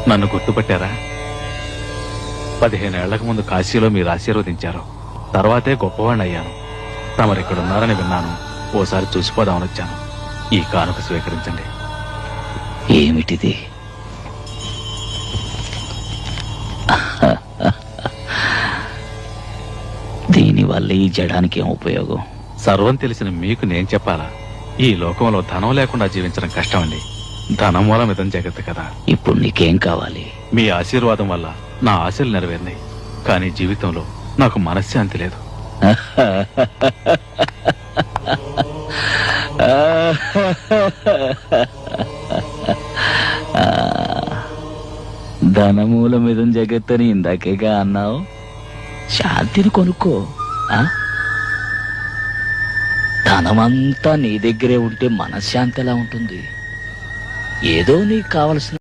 నన్ను గుర్తుపట్టారా? 15 ఏళ్లకు ముందు కాశీలో మీరు ఆశీర్వదించారు. తర్వాతే గొప్పవాణ్ణి అయ్యాను. తమరిక్కడున్నారని విన్నాను. ఓసారి చూసిపోదామని వచ్చాను. ఈ కానుక స్వీకరించండి. ఏమిటిది? దీనివల్ల ఈ జడానికి ఏం ఉపయోగం? సర్వం తెలిసిన మీకు నేను చెప్పాలా? ఈ లోకంలో ధనం లేకుండా జీవించడం కష్టం అండి. ధనం మూలం ఇదం జగత్తు కదా. ఇప్పుడు నీకేం కావాలి? మీ ఆశీర్వాదం వల్ల నా ఆశలు నెరవేరినాయి. కానీ జీవితంలో నాకు మనశ్శాంతి లేదు. ధనమూలం ఇదం జగత్తని ఇందాకేగా అన్నావు. శాంతిని కొనుక్కో. ధనమంతా నీ దగ్గరే ఉంటే మనశ్శాంతి ఎలా ఉంటుంది? ఏదో నీకు కావలసిన